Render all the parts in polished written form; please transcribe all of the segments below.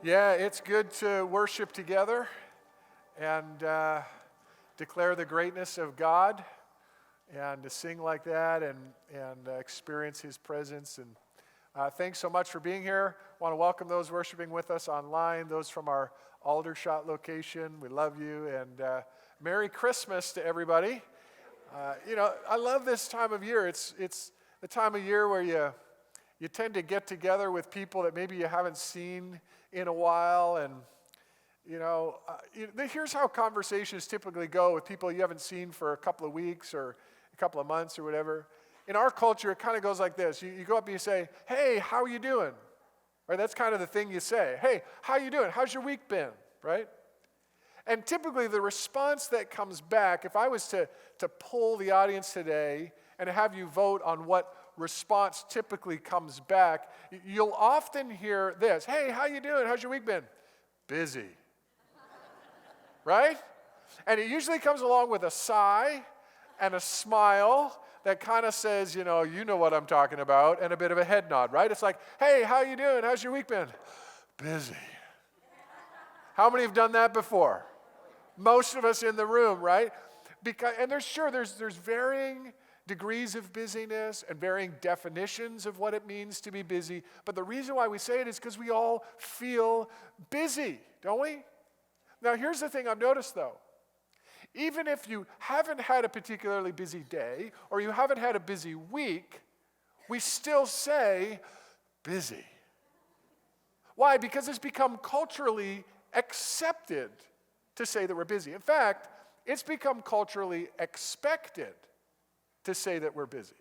Yeah, it's good to worship together and declare the greatness of God and to sing like that and experience His presence. And thanks so much for being here. I want to welcome those worshiping with us online, those from our Aldershot location. We love you, and Merry Christmas to everybody. I love this time of year. It's the time of year where you tend to get together with people that maybe you haven't seen in a while, and here's how conversations typically go with people you haven't seen for a couple of weeks or a couple of months or whatever. In our culture, it kind of goes like this. You go up and you say, "Hey, how you doing?" Right? That's kind of the thing you say. "Hey, how you doing? How's your week been?" Right? And typically the response that comes back, if I was to poll the audience today and have you vote on what response typically comes back, you'll often hear this: "Hey, how you doing? How's your week been?" "Busy." Right? And it usually comes along with a sigh and a smile that kind of says, you know what I'm talking about, and a bit of a head nod, right? It's like, "Hey, how you doing? How's your week been?" "Busy." How many have done that before? Most of us in the room, right? And there's varying degrees of busyness and varying definitions of what it means to be busy. But the reason why we say it is because we all feel busy, don't we? Now, here's the thing I've noticed, though. Even if you haven't had a particularly busy day or you haven't had a busy week, we still say busy. Why? Because it's become culturally accepted to say that we're busy. In fact, it's become culturally expected to say that we're busy.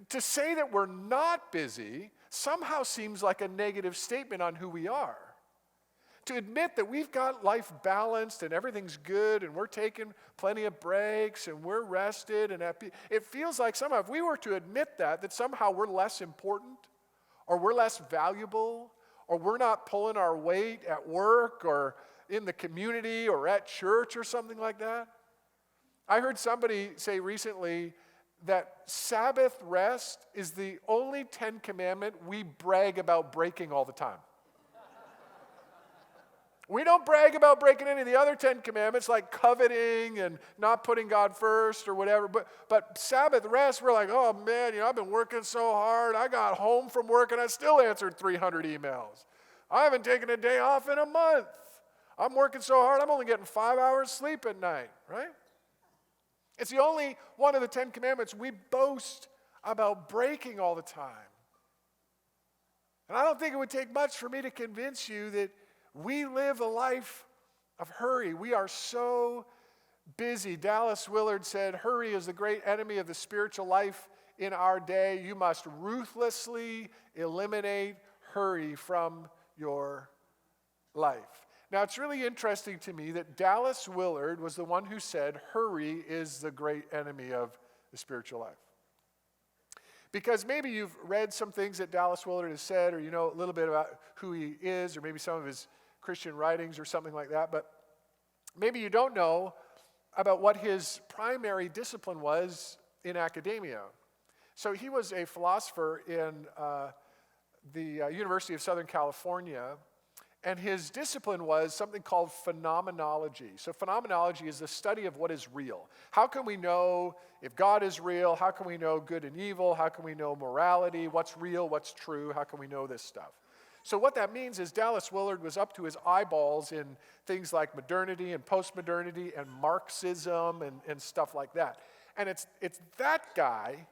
To say that we're not busy somehow seems like a negative statement on who we are. To admit that we've got life balanced and everything's good and we're taking plenty of breaks and we're rested and happy, it feels like somehow if we were to admit that somehow we're less important or we're less valuable or we're not pulling our weight at work or in the community or at church or something like that. I heard somebody say recently that Sabbath rest is the only 10 commandment we brag about breaking all the time. We don't brag about breaking any of the other 10 commandments like coveting and not putting God first or whatever. But Sabbath rest, we're like, "Oh man, I've been working so hard. I got home from work and I still answered 300 emails. I haven't taken a day off in a month. I'm working so hard, I'm only getting 5 hours sleep at night," right? It's the only one of the 10 commandments we boast about breaking all the time. And I don't think it would take much for me to convince you that we live a life of hurry. We are so busy. Dallas Willard said, "Hurry is the great enemy of the spiritual life in our day. You must ruthlessly eliminate hurry from your life." Now, it's really interesting to me that Dallas Willard was the one who said, "Hurry is the great enemy of the spiritual life." Because maybe you've read some things that Dallas Willard has said, or you know a little bit about who he is, or maybe some of his Christian writings or something like that, but maybe you don't know about what his primary discipline was in academia. So he was a philosopher in the University of Southern California, and his discipline was something called phenomenology. So phenomenology is the study of what is real. How can we know if God is real? How can we know good and evil? How can we know morality? What's real? What's true? How can we know this stuff? So what that means is Dallas Willard was up to his eyeballs in things like modernity and postmodernity and Marxism and stuff like that. And it's that guy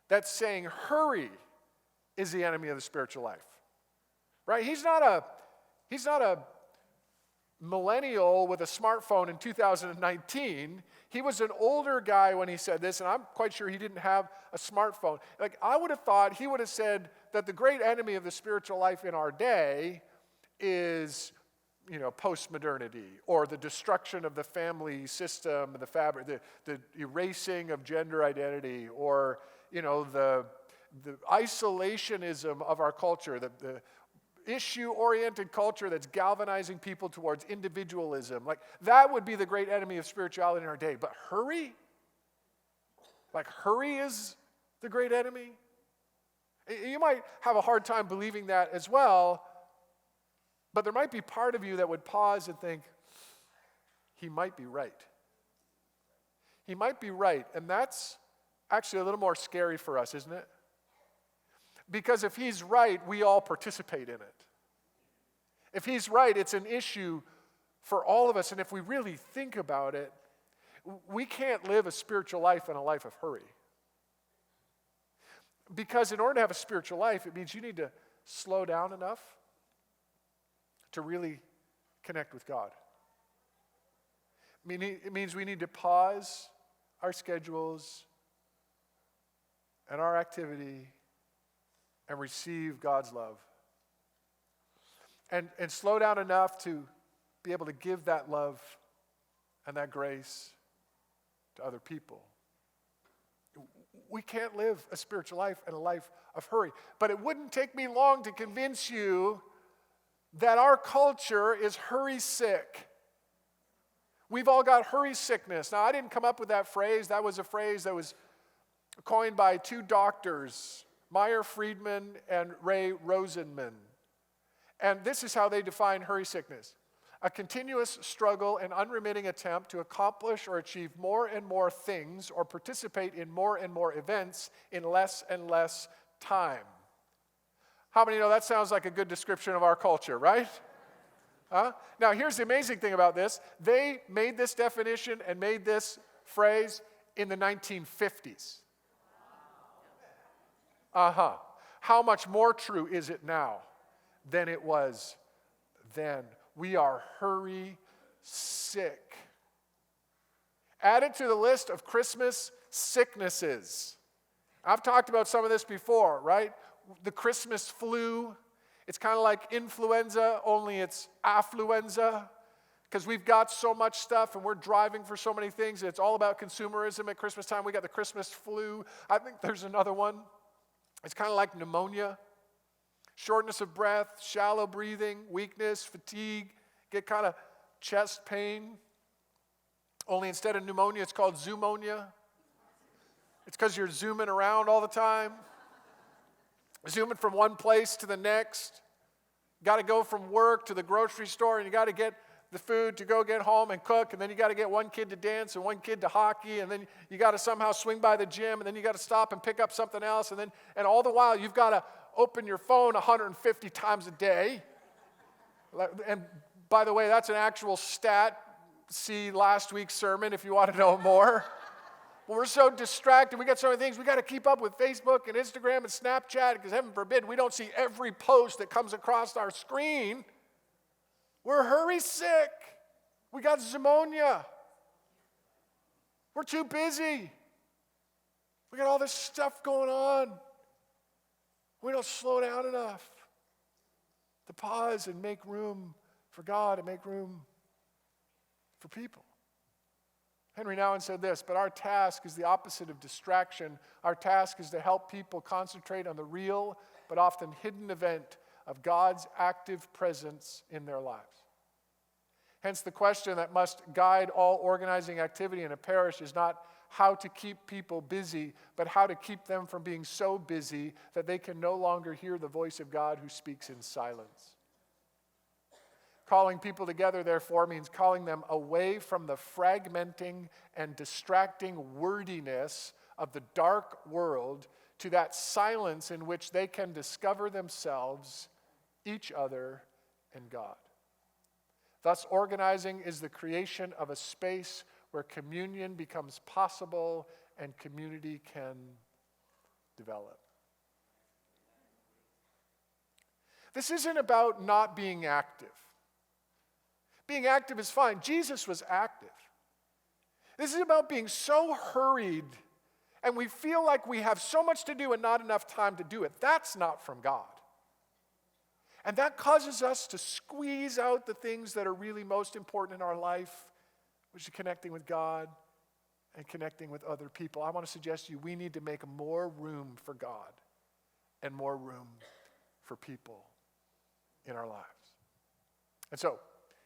that's saying hurry is the enemy of the spiritual life. Right? He's not a millennial with a smartphone in 2019. He was an older guy when he said this, and I'm quite sure he didn't have a smartphone. Like, I would have thought he would have said that the great enemy of the spiritual life in our day is, postmodernity or the destruction of the family system, the fabric, the erasing of gender identity, or, the isolationism of our culture, the issue-oriented culture that's galvanizing people towards individualism. Like, that would be the great enemy of spirituality in our day. But hurry? Like, hurry is the great enemy? You might have a hard time believing that as well, But there might be part of you that would pause and think, he might be right. He might be right. And that's actually a little more scary for us, isn't it? Because if he's right, we all participate in it. If he's right, it's an issue for all of us. And if we really think about it, we can't live a spiritual life in a life of hurry. Because in order to have a spiritual life, it means you need to slow down enough to really connect with God. It means we need to pause our schedules and our activity and receive God's love. And slow down enough to be able to give that love and that grace to other people. We can't live a spiritual life and a life of hurry. But it wouldn't take me long to convince you that our culture is hurry sick. We've all got hurry sickness. Now, I didn't come up with that phrase. That was a phrase that was coined by two doctors, Meyer Friedman and Ray Rosenman. And this is how they define hurry sickness: a continuous struggle and unremitting attempt to accomplish or achieve more and more things or participate in more and more events in less and less time. How many know that sounds like a good description of our culture, right? Huh? Now, here's the amazing thing about this. They made this definition and made this phrase in the 1950s. How much more true is it now than it was then? We are hurry sick. Add it to the list of Christmas sicknesses. I've talked about some of this before, right? The Christmas flu. It's kind of like influenza, only it's affluenza, because we've got so much stuff and we're driving for so many things. It's all about consumerism at Christmas time. We got the Christmas flu. I think there's another one. It's kind of like pneumonia. Shortness of breath, shallow breathing, weakness, fatigue, get kind of chest pain. Only instead of pneumonia, it's called zoomonia. It's because you're zooming around all the time. Zooming from one place to the next. Got to go from work to the grocery store, and you got to get the food to go get home and cook, and then you got to get one kid to dance and one kid to hockey, and then you got to somehow swing by the gym, and then you got to stop and pick up something else, and all the while you've got to open your phone 150 times a day. And by the way, that's an actual stat. See last week's sermon if you want to know more. We're so distracted. We got so many things. We got to keep up with Facebook and Instagram and Snapchat, because heaven forbid we don't see every post that comes across our screen. We're hurry sick. We got pneumonia. We're too busy. We got all this stuff going on. We don't slow down enough to pause and make room for God and make room for people. Henry Nouwen said this: but our task is the opposite of distraction. Our task is to help people concentrate on the real but often hidden event of God's active presence in their lives. Hence, the question that must guide all organizing activity in a parish is not how to keep people busy, but how to keep them from being so busy that they can no longer hear the voice of God who speaks in silence. Calling people together, therefore, means calling them away from the fragmenting and distracting wordiness of the dark world to that silence in which they can discover themselves, each other, and God. Thus, organizing is the creation of a space where communion becomes possible and community can develop. This isn't about not being active. Being active is fine. Jesus was active. This is about being so hurried and we feel like we have so much to do and not enough time to do it. That's not from God. And that causes us to squeeze out the things that are really most important in our life, which is connecting with God and connecting with other people. I want to suggest to you, we need to make more room for God and more room for people in our lives. And so,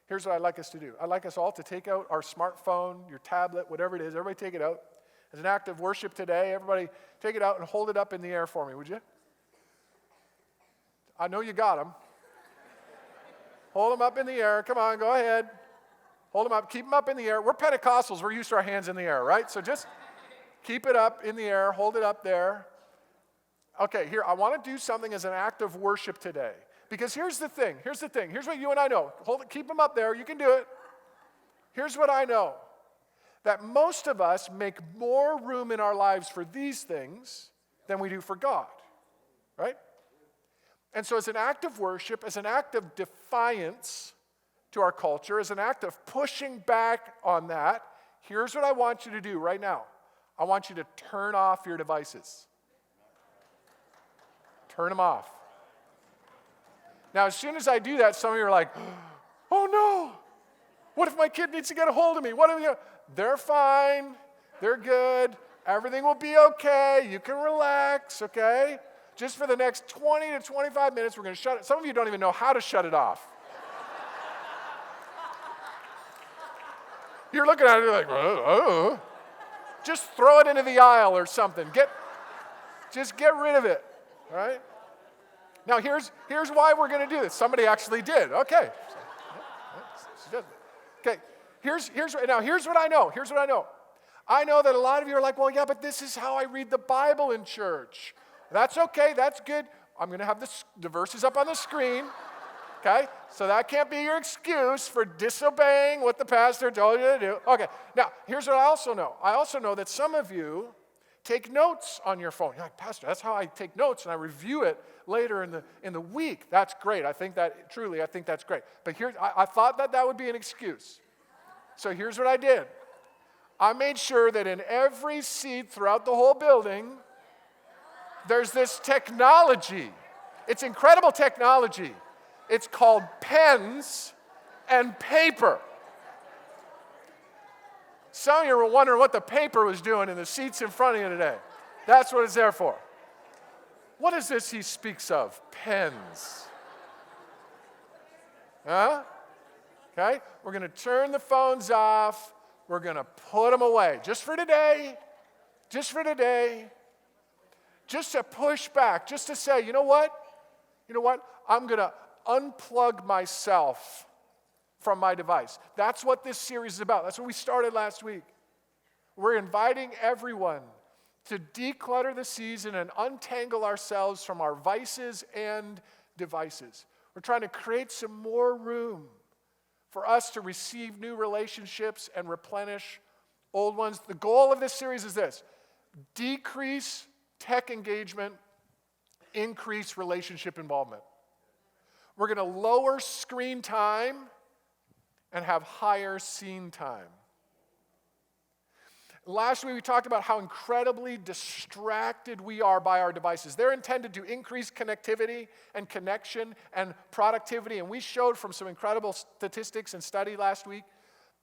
here's what I'd like us to do. I'd like us all to take out our smartphone, your tablet, whatever it is. Everybody take it out. As an act of worship today, everybody take it out and hold it up in the air for me, would you? I know you got them. Hold them up in the air. Come on, go ahead. Hold them up. Keep them up in the air. We're Pentecostals. We're used to our hands in the air, right? So just keep it up in the air. Hold it up there. Okay, here, I want to do something as an act of worship today. Because here's the thing. Here's what you and I know. Hold it, keep them up there. You can do it. Here's what I know. That most of us make more room in our lives for these things than we do for God. Right? And so as an act of worship, as an act of defiance to our culture, as an act of pushing back on that, here's what I want you to do right now. I want you to turn off your devices. Turn them off. Now, as soon as I do that, some of you are like, oh no, what if my kid needs to get a hold of me? What if They're fine. They're good. Everything will be okay. You can relax, okay? Just for the next 20 to 25 minutes, we're going to shut it. Some of you don't even know how to shut it off. You're looking at it like, oh. Just throw it into the aisle or something. Just get rid of it, all right? Now, here's why we're going to do this. Somebody actually did. Okay. Okay. Here's what I know. Here's what I know. I know that a lot of you are like, well, yeah, but this is how I read the Bible in church. That's okay. That's good. I'm going to have the verses up on the screen. Okay? So that can't be your excuse for disobeying what the pastor told you to do. Okay. Now, here's what I also know. I also know that some of you take notes on your phone. You're like, Pastor, that's how I take notes, and I review it later in the week. That's great. I think that's great. But I thought that would be an excuse. So here's what I did. I made sure that in every seat throughout the whole building, there's this technology. It's incredible technology. It's called pens and paper. Some of you were wondering what the paper was doing in the seats in front of you today. That's what it's there for. What is this he speaks of? Pens. Huh? Okay? We're going to turn the phones off. We're going to put them away. Just for today. Just for today. Just to push back. Just to say, you know what? I'm going to unplug myself from my device. That's what this series is about. That's what we started last week. We're inviting everyone to declutter the season and untangle ourselves from our vices and devices. We're trying to create some more room for us to receive new relationships and replenish old ones. The goal of this series is this: decrease tech engagement, increase relationship involvement. We're going to lower screen time and have higher scene time. Last week we talked about how incredibly distracted we are by our devices. They're intended to increase connectivity and connection and productivity, and we showed from some incredible statistics and study last week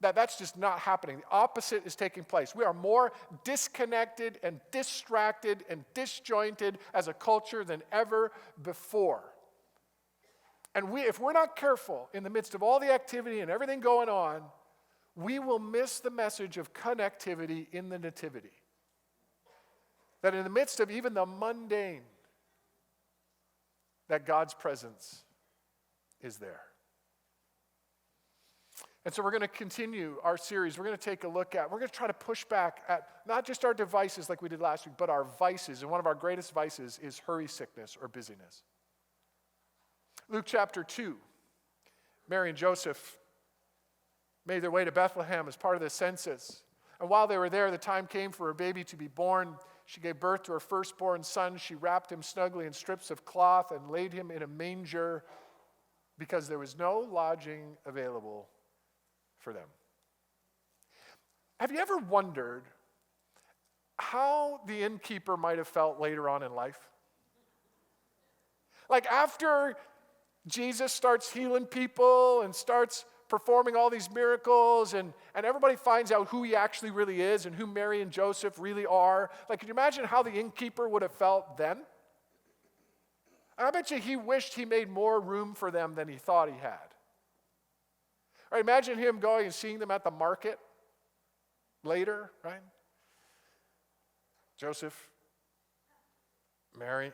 that that's just not happening. The opposite is taking place. We are more disconnected and distracted and disjointed as a culture than ever before. And if we're not careful in the midst of all the activity and everything going on, we will miss the message of connectivity in the nativity. That in the midst of even the mundane, that God's presence is there. And so we're going to continue our series. We're going to we're going to try to push back at not just our devices like we did last week, but our vices. And one of our greatest vices is hurry sickness or busyness. Luke chapter 2, Mary and Joseph made their way to Bethlehem as part of the census. And while they were there, the time came for her baby to be born. She gave birth to her firstborn son. She wrapped him snugly in strips of cloth and laid him in a manger because there was no lodging available for them. Have you ever wondered how the innkeeper might have felt later on in life? Like after Jesus starts healing people and starts performing all these miracles, and everybody finds out who he actually really is and who Mary and Joseph really are. Like, can you imagine how the innkeeper would have felt then? I bet you he wished he made more room for them than he thought he had. Right, imagine him going and seeing them at the market later, right? Joseph, Mary.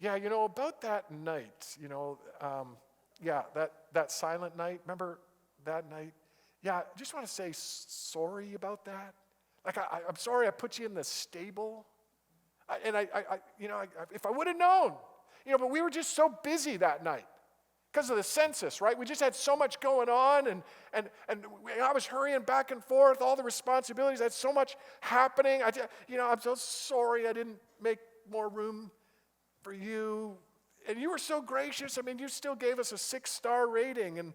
Yeah, about that night, Yeah, that silent night, remember that night? Yeah, I just want to say sorry about that. Like, I'm sorry I put you in the stable. If I would have known, but we were just so busy that night because of the census, right? We just had so much going on, and I was hurrying back and forth, all the responsibilities. I had so much happening. I'm so sorry I didn't make more room for you. And you were so gracious. I mean, you still gave us a 6-star rating, and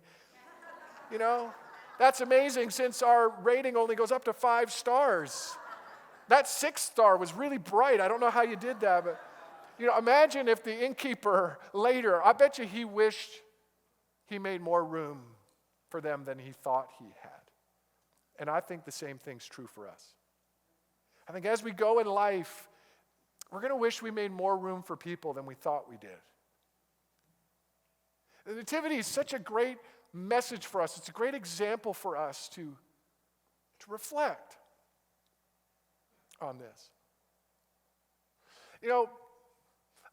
that's amazing since our rating only goes up to 5 stars. That 6th star was really bright. I don't know how you did that, but imagine if the innkeeper later, I bet you he wished he made more room for them than he thought he had. And I think the same thing's true for us. I think as we go in life, we're going to wish we made more room for people than we thought we did. The Nativity is such a great message for us. It's a great example for us to reflect on this.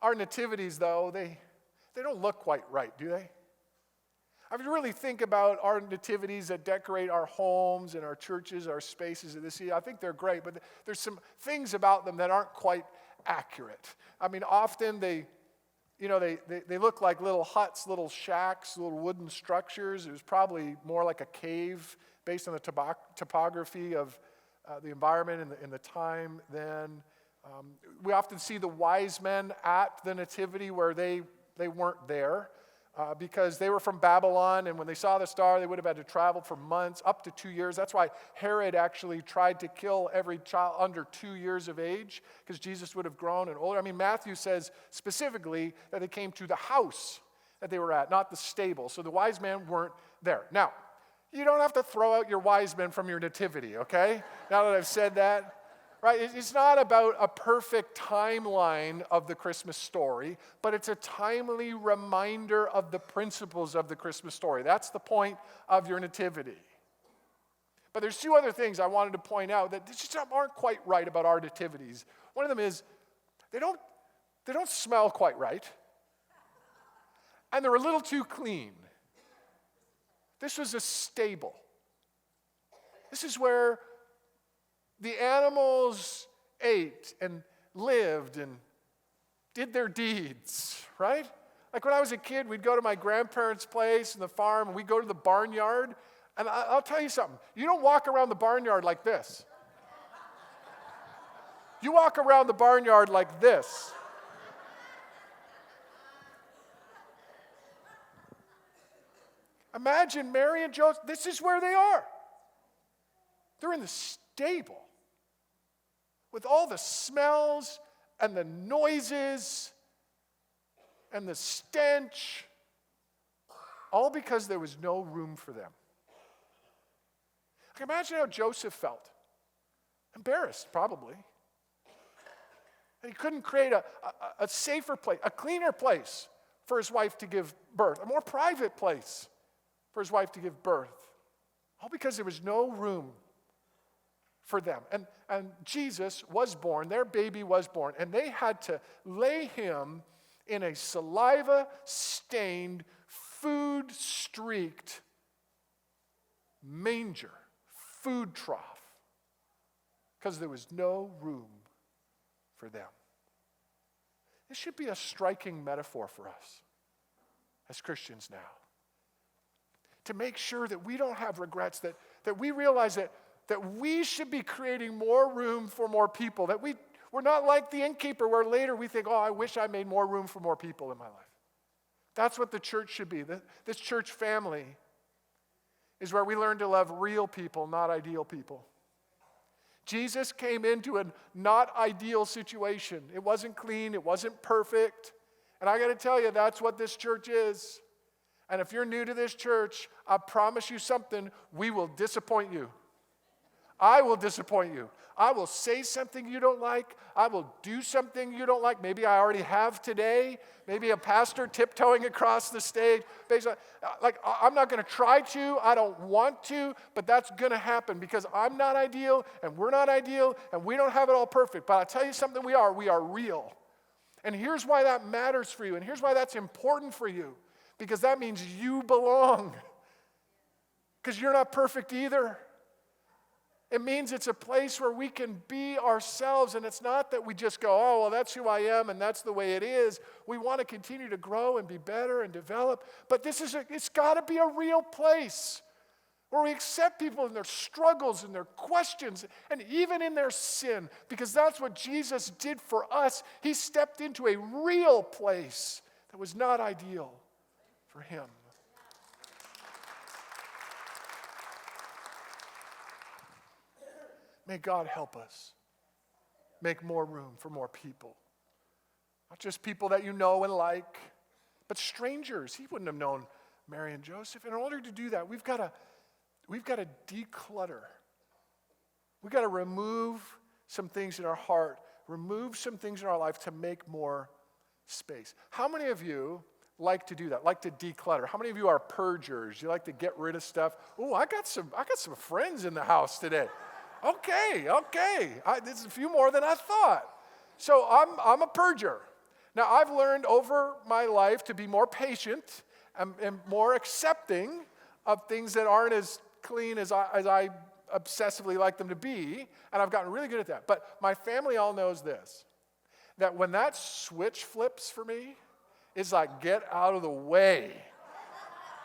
Our nativities, though, they don't look quite right, do they? I mean, really think about our nativities that decorate our homes and our churches, our spaces of this year. I think they're great, but there's some things about them that aren't quite accurate. I mean, often they look like little huts, little shacks, little wooden structures. It was probably more like a cave based on the topography of the environment in the time then. We often see the wise men at the nativity where they weren't there because they were from Babylon, and when they saw the star, they would have had to travel for months, up to 2 years. That's why Herod actually tried to kill every child under 2 years of age, because Jesus would have grown and older. I mean, Matthew says specifically that they came to the house that they were at, not the stable. So the wise men weren't there. Now, you don't have to throw out your wise men from your nativity, okay? Now that I've said that. Right? It's not about a perfect timeline of the Christmas story, but it's a timely reminder of the principles of the Christmas story. That's the point of your nativity. But there's 2 other things I wanted to point out that just aren't quite right about our nativities. One of them is they don't smell quite right, and they're a little too clean. This was a stable. This is where the animals ate and lived and did their deeds, right? Like when I was a kid, we'd go to my grandparents' place in the farm, and we'd go to the barnyard. And I'll tell you something. You don't walk around the barnyard like this. You walk around the barnyard like this. Imagine Mary and Joseph. This is where they are. They're in the stable with all the smells and the noises and the stench, all because there was no room for them. Like, imagine how Joseph felt. Embarrassed, probably. And he couldn't create a safer place, a cleaner place for his wife to give birth, a more private place for his wife to give birth, all because there was no room for them. And Jesus was born, their baby was born, and they had to lay him in a saliva-stained, food-streaked manger, food trough, because there was no room for them. This should be a striking metaphor for us as Christians now, to make sure that we don't have regrets, that we realize that we should be creating more room for more people, that we're not like the innkeeper where later we think, oh, I wish I made more room for more people in my life. That's what the church should be. This church family is where we learn to love real people, not ideal people. Jesus came into a not ideal situation. It wasn't clean, it wasn't perfect. And I got to tell you, that's what this church is. And if you're new to this church, I promise you something, we will disappoint you. I will disappoint you. I will say something you don't like. I will do something you don't like. Maybe I already have today. Maybe a pastor tiptoeing across the stage. I'm not going to try to. I don't want to. But that's going to happen because I'm not ideal and we're not ideal and we don't have it all perfect. But I'll tell you something we are real. And here's why that matters for you. And here's why that's important for you. because that means you belong. Because you're not perfect either. It means it's a place where we can be ourselves, and it's not that we just go, oh, well, that's who I am, and that's the way it is. We want to continue to grow and be better and develop, but it's got to be a real place where we accept people in their struggles and their questions, and even in their sin, because that's what Jesus did for us. He stepped into a real place that was not ideal for him. May God help us make more room for more people. Not just people that you know and like, but strangers. He wouldn't have known Mary and Joseph. In order to do that, we've got to declutter. We've got to remove some things in our heart, remove some things in our life to make more space. How many of you like to do that, like to declutter? How many of you are purgers? You like to get rid of stuff? Oh, I got some friends in the house today. Okay. This is a few more than I thought. So I'm a purger. Now, I've learned over my life to be more patient and more accepting of things that aren't as clean as I obsessively like them to be, and I've gotten really good at that. But my family all knows this, that when that switch flips for me, it's like, get out of the way.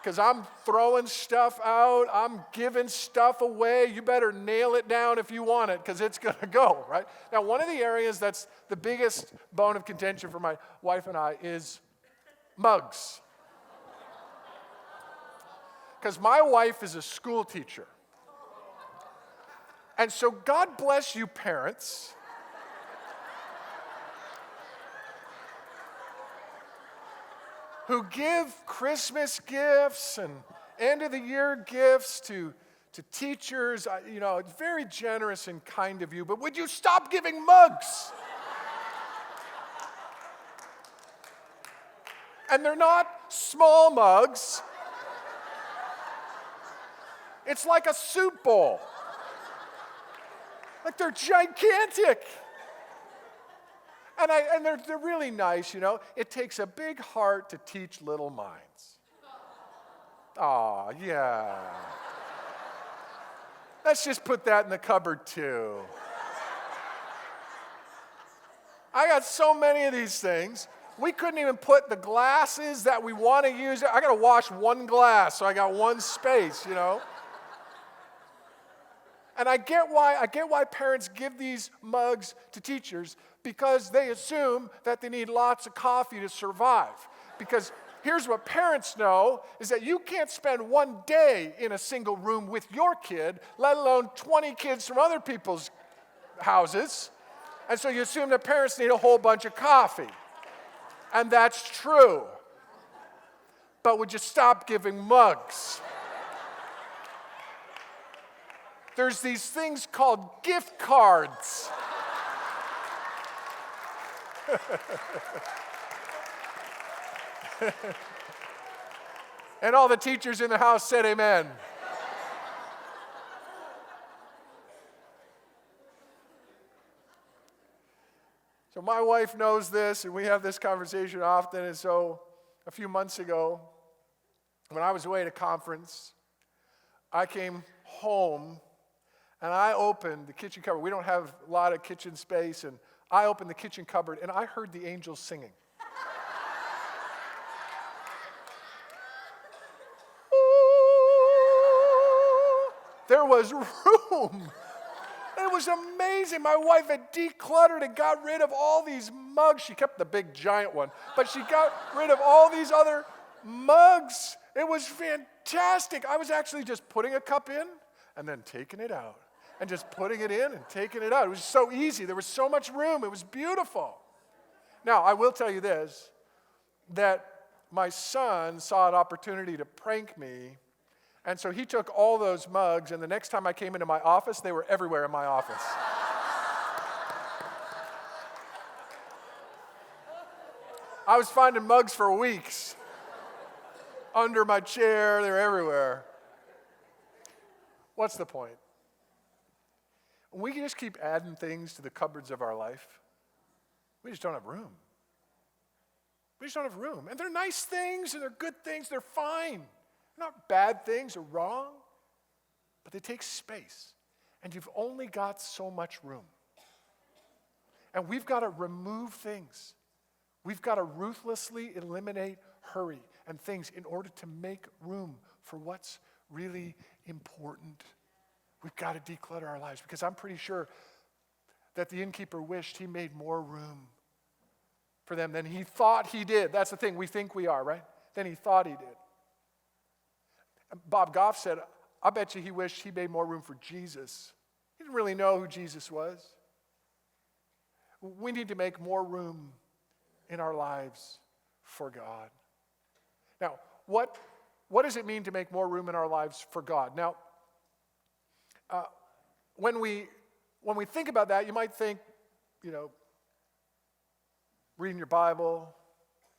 Because I'm throwing stuff out, I'm giving stuff away. You better nail it down if you want it, because it's going to go, right? Now, one of the areas that's the biggest bone of contention for my wife and I is mugs. Because my wife is a school teacher. And so God bless you, parents. Who give Christmas gifts and end of the year gifts to teachers. It's very generous and kind of you, but would you stop giving mugs? And they're not small mugs. It's like a soup bowl. Like they're gigantic. And they're really nice, It takes a big heart to teach little minds. Aw, yeah. Let's just put that in the cupboard too. I got so many of these things. We couldn't even put the glasses that we want to use. I got to wash one glass, so I got one space, And I get why parents give these mugs to teachers, because they assume that they need lots of coffee to survive. Because here's what parents know, is that you can't spend one day in a single room with your kid, let alone 20 kids from other people's houses. And so you assume that parents need a whole bunch of coffee. And that's true. But would you stop giving mugs? There's these things called gift cards. And all the teachers in the house said amen. So my wife knows this, and we have this conversation often. And so a few months ago, when I was away at a conference, I came home and I opened the kitchen cupboard. We don't have a lot of kitchen space, and I opened the kitchen cupboard and I heard the angels singing. There was room. It was amazing. My wife had decluttered and got rid of all these mugs. She kept the big giant one, but she got rid of all these other mugs. It was fantastic. I was actually just putting a cup in and then taking it out, and just putting it in and taking it out. It was so easy. There was so much room. It was beautiful. Now, I will tell you this, that my son saw an opportunity to prank me, and so he took all those mugs, and the next time I came into my office, they were everywhere in my office. I was finding mugs for weeks. Under my chair, they're everywhere. What's the point? We can just keep adding things to the cupboards of our life. We just don't have room. We just don't have room. And they're nice things, and they're good things, they're fine. They're not bad things or wrong, but they take space. And you've only got so much room. And we've got to remove things. We've got to ruthlessly eliminate hurry and things in order to make room for what's really important. We've got to declutter our lives, because I'm pretty sure that the innkeeper wished he made more room for them than he thought he did. That's the thing, we think we are, right? Than he thought he did. Bob Goff said, I bet you he wished he made more room for Jesus. He didn't really know who Jesus was. We need to make more room in our lives for God. Now, what does it mean to make more room in our lives for God? Now, when we think about that, you might think, reading your Bible,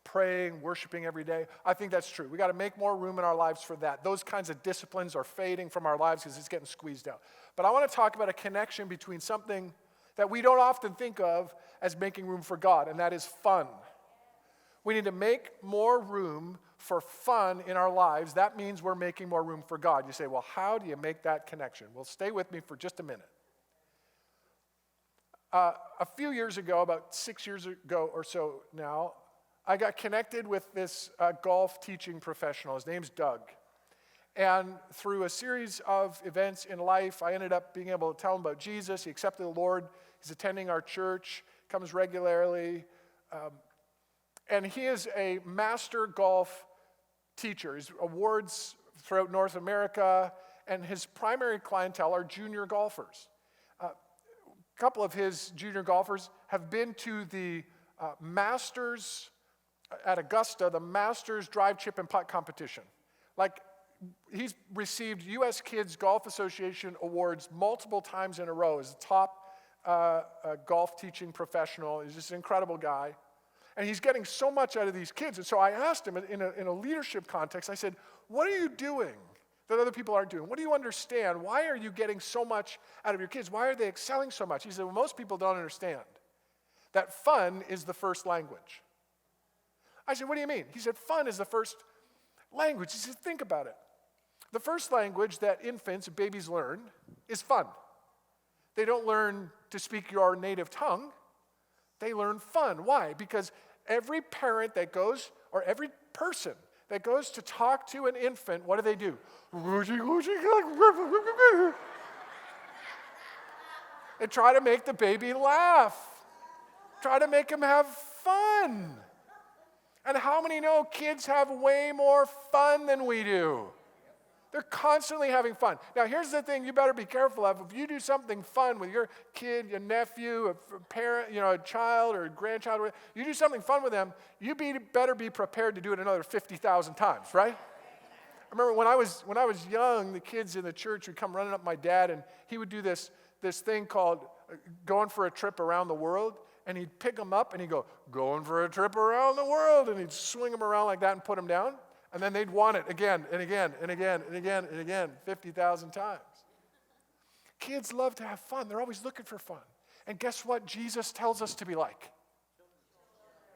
praying, worshiping every day. I think that's true. We got to make more room in our lives for that. Those kinds of disciplines are fading from our lives because it's getting squeezed out. But I want to talk about a connection between something that we don't often think of as making room for God, and that is fun. We need to make more room for fun in our lives. That means we're making more room for God. You say, well, how do you make that connection? Well, stay with me for just a minute. A few years ago, about 6 years ago or so now, I got connected with this golf teaching professional. His name's Doug. And through a series of events in life, I ended up being able to tell him about Jesus. He accepted the Lord. He's attending our church, comes regularly. And he is a master golf teacher. He's awards throughout North America, and his primary clientele are junior golfers. A couple of his junior golfers have been to the Masters at Augusta, the Masters drive, chip, and putt competition. Like, he's received U.S. Kids Golf Association awards multiple times in a row as a top golf teaching professional. He's just an incredible guy. And he's getting so much out of these kids. And so I asked him in a leadership context, I said, what are you doing that other people aren't doing? What do you understand? Why are you getting so much out of your kids? Why are they excelling so much? He said, well, most people don't understand that fun is the first language. I said, what do you mean? He said, fun is the first language. He said, think about it. The first language that infants, babies learn is fun. They don't learn to speak your native tongue. They learn fun. Why? Because every parent that goes, or every person that goes to talk to an infant, what do? They try to make the baby laugh. Try to make him have fun. And how many know kids have way more fun than we do? They're constantly having fun. Now, here's the thing you better be careful of. If you do something fun with your kid, your nephew, a parent, a child or a grandchild, you do something fun with them, you better be prepared to do it another 50,000 times, right? I remember when I was young, the kids in the church would come running up my dad, and he would do this thing called going for a trip around the world. And he'd pick them up and he'd go, going for a trip around the world. And he'd swing them around like that and put them down. And then they'd want it again and again and again and again and again, 50,000 times. Kids love to have fun. They're always looking for fun. And guess what Jesus tells us to be like?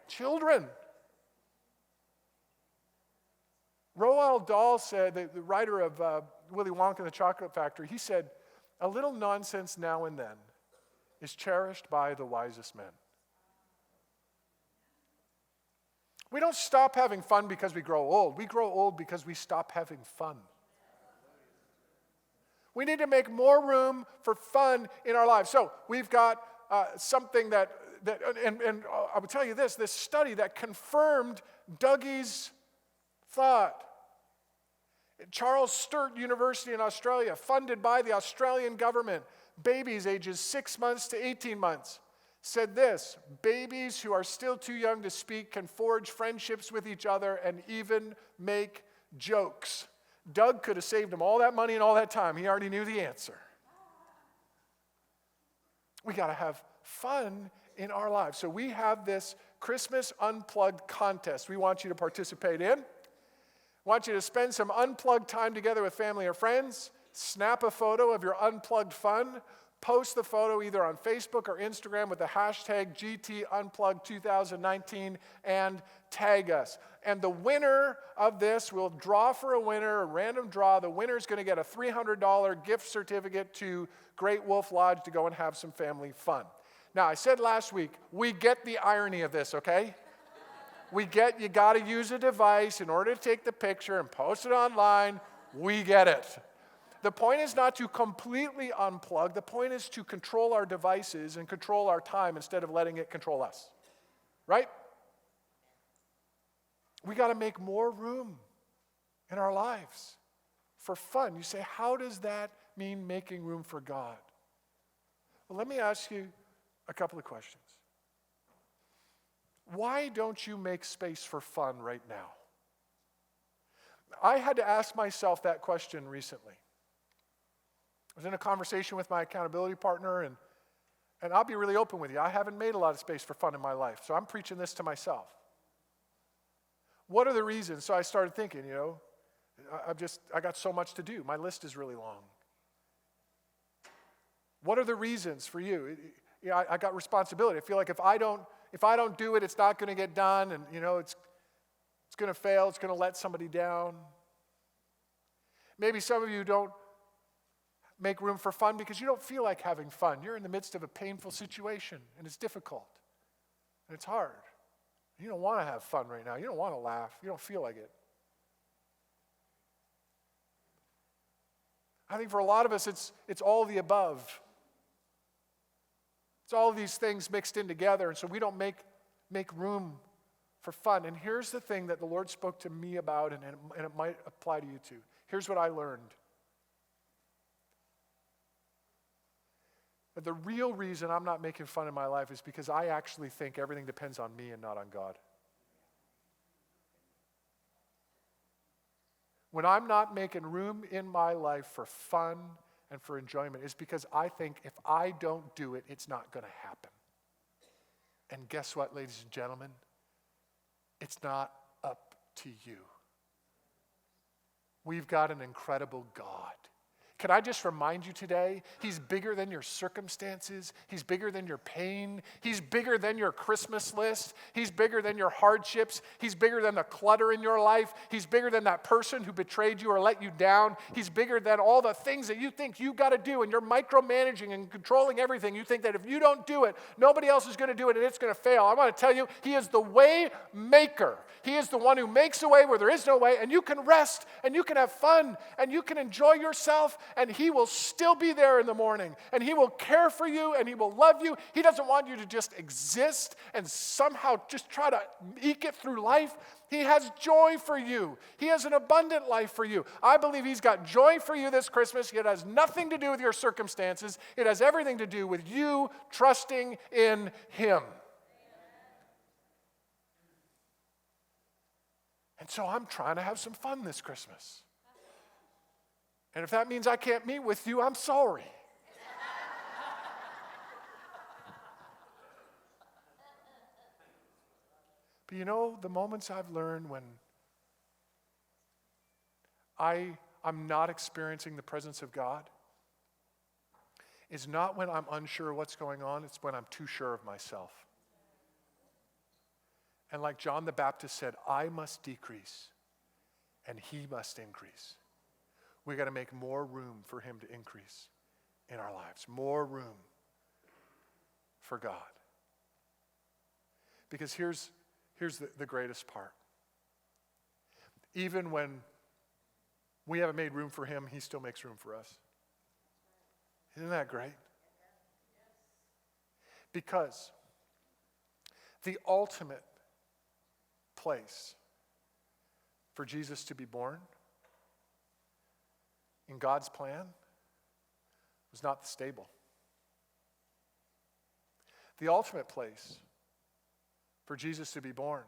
Children. Roald Dahl said, the writer of Willy Wonka and the Chocolate Factory, he said, a little nonsense now and then is cherished by the wisest men. We don't stop having fun because we grow old. We grow old because we stop having fun. We need to make more room for fun in our lives. So we've got something that I would tell you this study that confirmed Dougie's thought. Charles Sturt University in Australia, funded by the Australian government, babies ages 6 months to 18 months, said this: babies who are still too young to speak can forge friendships with each other and even make jokes. Doug could have saved him all that money and all that time. He already knew the answer. We got to have fun in our lives. So we have this Christmas Unplugged contest we want you to participate in. Want you to spend some unplugged time together with family or friends. Snap a photo of your unplugged fun. post the photo either on Facebook or Instagram with the hashtag GT Unplugged 2019 and tag us. And the winner of this, we'll draw for a winner, a random draw. The winner is going to get a $300 gift certificate to Great Wolf Lodge to go and have some family fun. Now, I said last week, we get the irony of this, okay? We get you got to use a device in order to take the picture and post it online. We get it. The point is not to completely unplug. The point is to control our devices and control our time instead of letting it control us. Right? We got to make more room in our lives for fun. You say, how does that mean making room for God? Well, let me ask you a couple of questions. Why don't you make space for fun right now? I had to ask myself that question recently. I was in a conversation with my accountability partner, and I'll be really open with you. I haven't made a lot of space for fun in my life, so I'm preaching this to myself. What are the reasons? So I started thinking, I got so much to do. My list is really long. What are the reasons for you? I got responsibility. I feel like if I don't do it, it's not going to get done, and it's going to fail. It's going to let somebody down. Maybe some of you don't make room for fun because you don't feel like having fun. You're in the midst of a painful situation, and it's difficult, and it's hard. You don't want to have fun right now. You don't want to laugh. You don't feel like it. I think for a lot of us, it's all the above. It's all of these things mixed in together, and so we don't make room for fun. And here's the thing that the Lord spoke to me about, and it might apply to you too. Here's what I learned. But the real reason I'm not making fun in my life is because I actually think everything depends on me and not on God. When I'm not making room in my life for fun and for enjoyment, it's because I think if I don't do it, it's not going to happen. And guess what, ladies and gentlemen? It's not up to you. We've got an incredible God. Can I just remind you today, He's bigger than your circumstances. He's bigger than your pain. He's bigger than your Christmas list. He's bigger than your hardships. He's bigger than the clutter in your life. He's bigger than that person who betrayed you or let you down. He's bigger than all the things that you think you got to do, and you're micromanaging and controlling everything. You think that if you don't do it, nobody else is going to do it and it's going to fail. I want to tell you, He is the way maker. He is the one who makes a way where there is no way, and you can rest and you can have fun and you can enjoy yourself. And He will still be there in the morning. And He will care for you and He will love you. He doesn't want you to just exist and somehow just try to eke it through life. He has joy for you. He has an abundant life for you. I believe He's got joy for you this Christmas. It has nothing to do with your circumstances. It has everything to do with you trusting in Him. And so I'm trying to have some fun this Christmas. And if that means I can't meet with you, I'm sorry. But the moments I've learned when I'm not experiencing the presence of God is not when I'm unsure of what's going on, it's when I'm too sure of myself. And like John the Baptist said, I must decrease and He must increase. We got to make more room for Him to increase in our lives. More room for God. Because here's the greatest part. Even when we haven't made room for Him, He still makes room for us. Isn't that great? Because the ultimate place for Jesus to be born in God's plan was not the stable. The ultimate place for Jesus to be born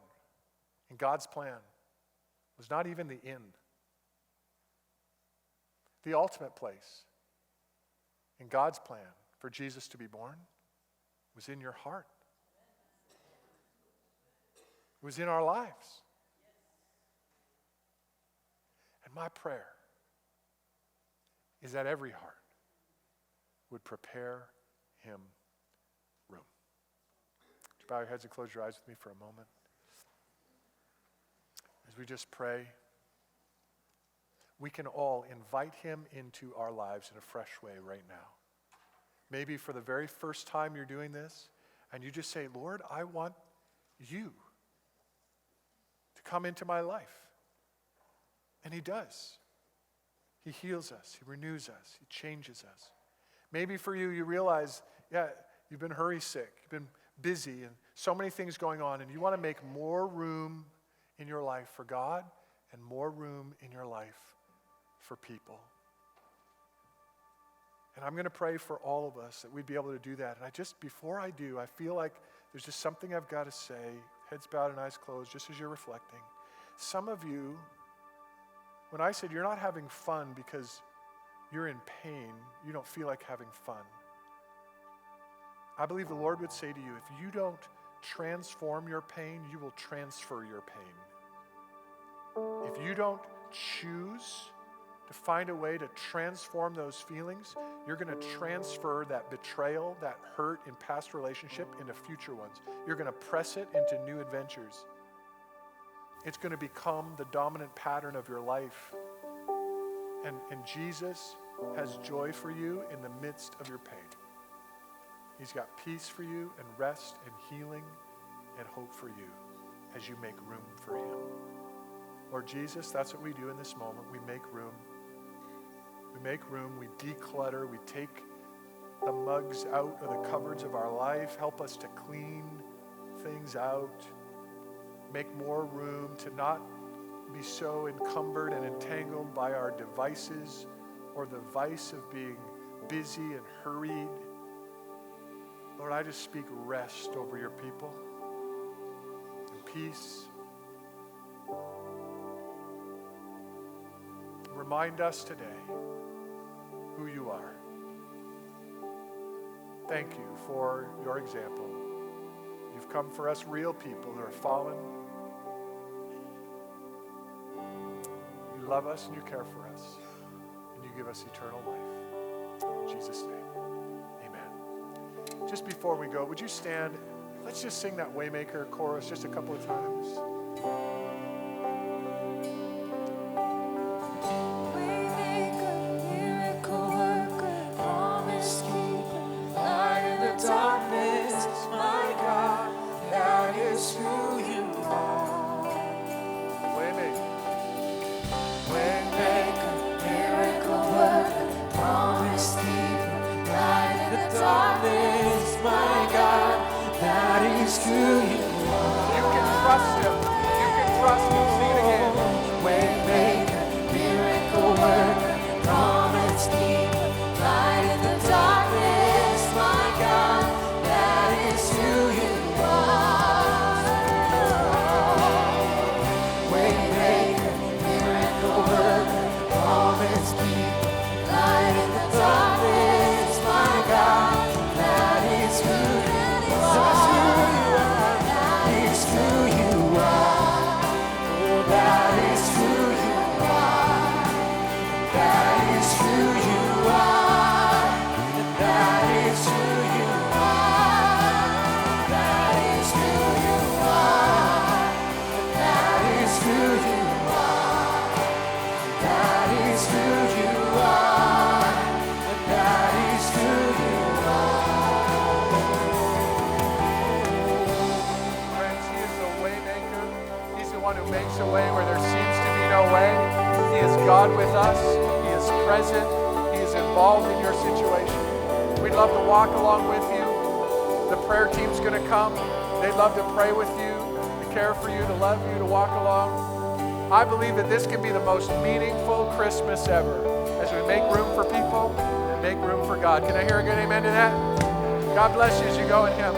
in God's plan was not even the inn. The ultimate place in God's plan for Jesus to be born was in your heart. It was in our lives. And my prayer is that every heart would prepare him room. Would you bow your heads and close your eyes with me for a moment? As we just pray, we can all invite him into our lives in a fresh way right now. Maybe for the very first time you're doing this, and you just say, Lord, I want you to come into my life. And he does. He heals us. He renews us. He changes us. Maybe for you, you realize, you've been hurry sick. You've been busy and so many things going on, and you want to make more room in your life for God and more room in your life for people. And I'm going to pray for all of us that we'd be able to do that. And before I do, I feel like there's just something I've got to say, heads bowed and eyes closed, just as you're reflecting. Some of you, when I said you're not having fun because you're in pain, you don't feel like having fun. I believe the Lord would say to you, if you don't transform your pain, you will transfer your pain. If you don't choose to find a way to transform those feelings, you're going to transfer that betrayal, that hurt in past relationship into future ones. You're going to press it into new adventures. It's going to become the dominant pattern of your life. And Jesus has joy for you in the midst of your pain. He's got peace for you and rest and healing and hope for you as you make room for him. Lord Jesus, that's what we do in this moment. We make room. We make room. We declutter. We take the mugs out of the cupboards of our life. Help us to clean things out. Make more room to not be so encumbered and entangled by our devices or the vice of being busy and hurried. Lord, I just speak rest over your people and peace. Remind us today who you are. Thank you for your example. You've come for us real people who are fallen. You love us and you care for us. And you give us eternal life. In Jesus' name, amen. Just before we go, would you stand? Let's just sing that Waymaker chorus just a couple of times. God with us. He is present. He is involved in your situation. We'd love to walk along with you. The prayer team's going to come. They'd love to pray with you, to care for you, to love you, to walk along. I believe that this can be the most meaningful Christmas ever as we make room for people and make room for God. Can I hear a good amen to that? God bless you as you go in Him.